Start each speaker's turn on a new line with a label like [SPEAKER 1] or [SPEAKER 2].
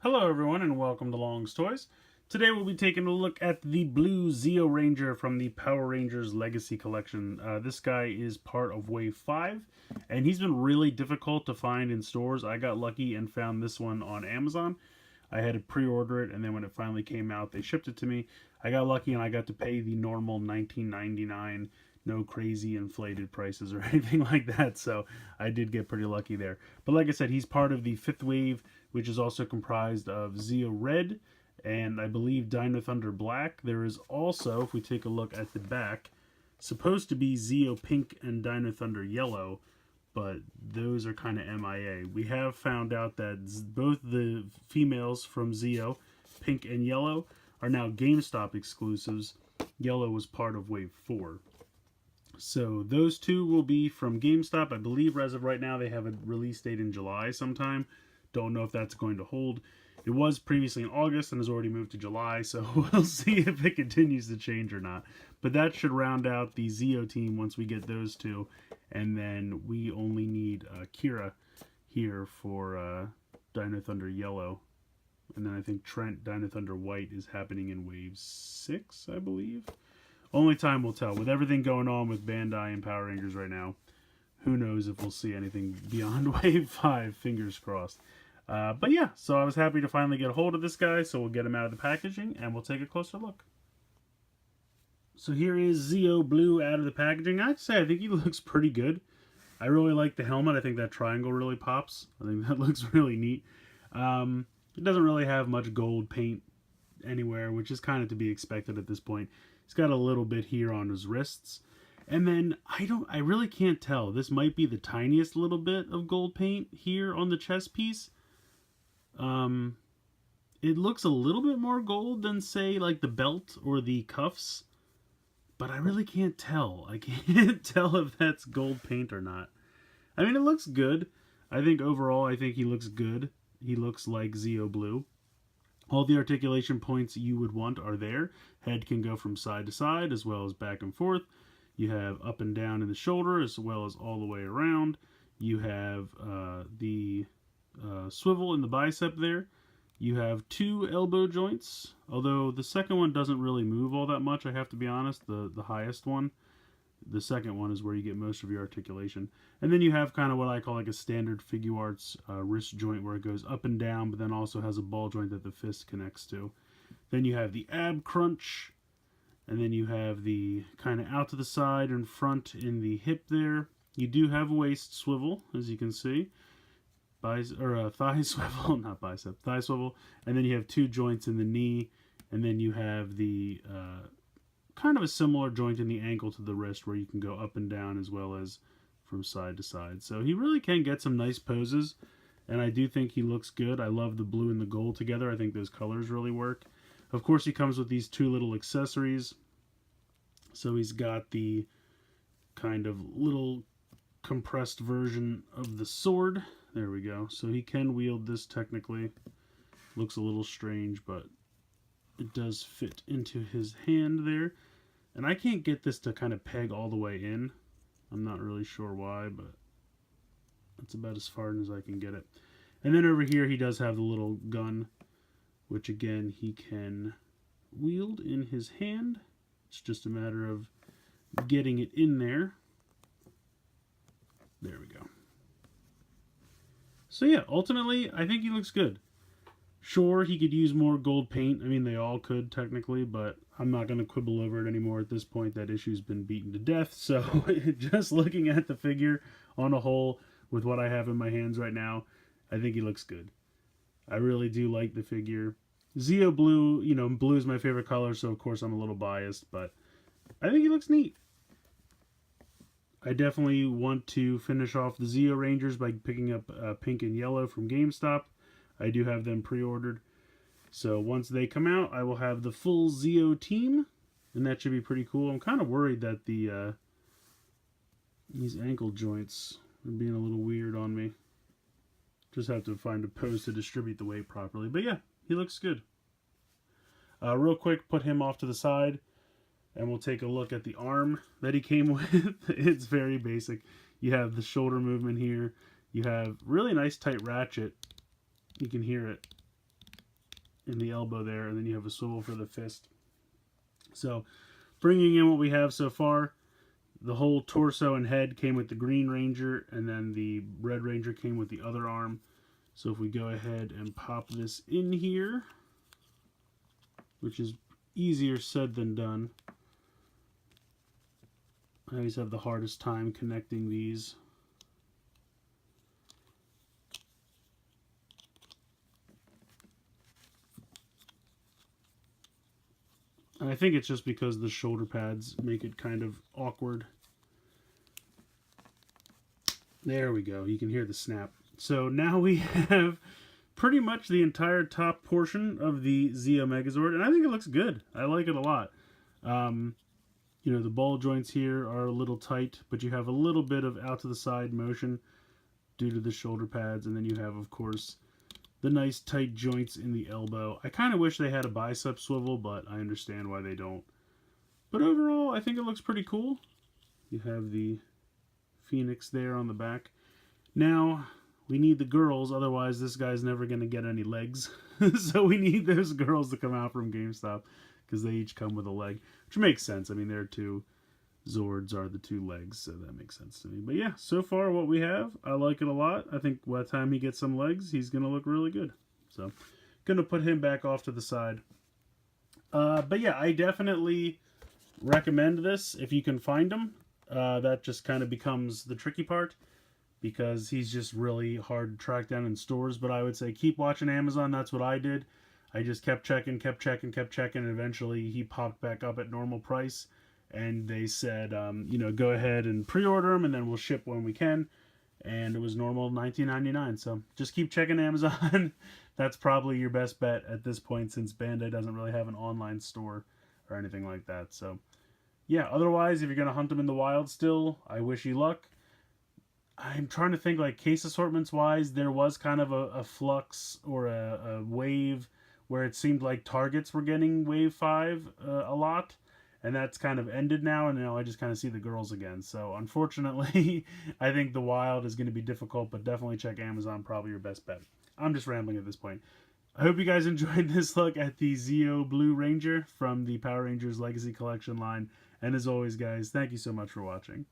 [SPEAKER 1] Hello everyone and welcome to Long's Toys. Today we'll be taking a look at the blue Zeo Ranger from the Power Rangers Legacy Collection. This guy is part of Wave 5 and he's been really difficult to find in stores. I got lucky and found this one on Amazon. I had to pre-order it and then when it finally came out they shipped it to me. I got lucky and I got to pay the normal $19.99, no crazy inflated prices or anything like that, so I did get pretty lucky there. But like I said, he's part of the 5th wave, which is also comprised of Zeo Red and I believe Dino Thunder Black. There is also, if we take a look at the back, supposed to be Zeo Pink and Dino Thunder Yellow, but those are kind of MIA. We have found out that both the females from Zeo, Pink and Yellow, are now GameStop exclusives. Yellow was part of Wave 4. So those two will be from GameStop. I believe as of right now they have a release date in July sometime. Don't know if that's going to hold. It was previously in August and has already moved to July, so we'll see if it continues to change or not. But that should round out the Zeo team once we get those two. And then we only need Kira here for Dino Thunder Yellow. And then I think Trent Dino Thunder White is happening in Wave 6, I believe. Only time will tell. With everything going on with Bandai and Power Rangers right now, who knows if we'll see anything beyond Wave 5, fingers crossed. But yeah, so I was happy to finally get a hold of this guy, so we'll get him out of the packaging and we'll take a closer look. So here is Zeo Blue out of the packaging. I'd say I think he looks pretty good. I really like the helmet. I think that triangle really pops. I think that looks really neat. It doesn't really have much gold paint anywhere, which is kind of to be expected at this point. He's got a little bit here on his wrists. And then I really can't tell. This might be the tiniest little bit of gold paint here on the chest piece. It looks a little bit more gold than, say, like the belt or the cuffs. But I really can't tell. I can't tell if that's gold paint or not. I mean, it looks good. I think overall, I think he looks good. He looks like Zeo Blue. All the articulation points you would want are there. Head can go from side to side as well as back and forth. You have up and down in the shoulder as well as all the way around. You have the swivel in the bicep there. You have 2 elbow joints, although the second one doesn't really move all that much, I have to be honest, the highest one. The second one is where you get most of your articulation. And then you have kind of what I call like a standard figure arts wrist joint where it goes up and down, but then also has a ball joint that the fist connects to. Then you have the ab crunch, and then you have the kind of out to the side and front in the hip there. You do have a waist swivel, as you can see. Thigh swivel, not bicep, thigh swivel. And then you have 2 joints in the knee, and then you have the kind of a similar joint in the ankle to the wrist where you can go up and down as well as from side to side. So he really can get some nice poses, and I do think he looks good. I love the blue and the gold together. I think those colors really work. Of course, he comes with these 2 little accessories. So he's got the kind of little compressed version of the sword. There we go. So he can wield this technically. Looks a little strange, but it does fit into his hand there. And I can't get this to kind of peg all the way in. I'm not really sure why, but that's about as far as I can get it. And then over here he does have the little gun, which again he can wield in his hand. It's just a matter of getting it in there. There we go. So yeah, ultimately, I think he looks good. Sure, he could use more gold paint. I mean, they all could, technically, but I'm not going to quibble over it anymore at this point. That issue's been beaten to death. So just looking at the figure on a whole with what I have in my hands right now, I think he looks good. I really do like the figure. Zeo Blue, you know, blue is my favorite color, so of course I'm a little biased, but I think he looks neat. I definitely want to finish off the Zeo Rangers by picking up pink and yellow from GameStop. I do have them pre-ordered. So once they come out, I will have the full Zeo team, and that should be pretty cool. I'm kind of worried that these ankle joints are being a little weird on me. Just have to find a pose to distribute the weight properly. But yeah, he looks good. Real quick, put him off to the side. And we'll take a look at the arm that he came with. It's very basic. You have the shoulder movement here. You have really nice tight ratchet. You can hear it. in the elbow there, and then you have a swivel for the fist. So bringing in what we have so far, the whole torso and head came with the Green Ranger, and then the Red Ranger came with the other arm. So if we go ahead and pop this in here, which is easier said than done. I always have the hardest time connecting these. And I think it's just because the shoulder pads make it kind of awkward. There we go. You can hear the snap. So now we have pretty much the entire top portion of the Zeo Megazord, and I think it looks good. I like it a lot. You know, the ball joints here are a little tight, but you have a little bit of out to the side motion due to the shoulder pads, and then you have, of course, the nice tight joints in the elbow. I kind of wish they had a bicep swivel, but I understand why they don't. But overall, I think it looks pretty cool. You have the Phoenix there on the back. Now, we need the girls, otherwise this guy's never going to get any legs. So we need those girls to come out from GameStop, because they each come with a leg, which makes sense. I mean, their two Zords are the two legs, so that makes sense to me. But yeah, so far what we have, I like it a lot. I think by the time he gets some legs, he's going to look really good. So, going to put him back off to the side. But yeah, I definitely recommend this if you can find him. That just kind of becomes the tricky part, because he's just really hard to track down in stores. But I would say keep watching Amazon. That's what I did. I just kept checking, and eventually he popped back up at normal price. And they said, you know, go ahead and pre-order them, and then we'll ship when we can. And it was normal $19.99. So just keep checking Amazon. That's probably your best bet at this point, since Bandai doesn't really have an online store or anything like that. So yeah, otherwise, if you're going to hunt them in the wild still, I wish you luck. I'm trying to think, like, case assortments wise, there was kind of a flux or a wave where it seemed like targets were getting wave 5 a lot, and that's kind of ended now, and now I just kind of see the girls again. So unfortunately, I think the wild is going to be difficult, but definitely check Amazon, probably your best bet. I'm just rambling at this point. I hope you guys enjoyed this look at the Zeo Blue Ranger from the Power Rangers Legacy Collection line, and as always, guys, thank you so much for watching.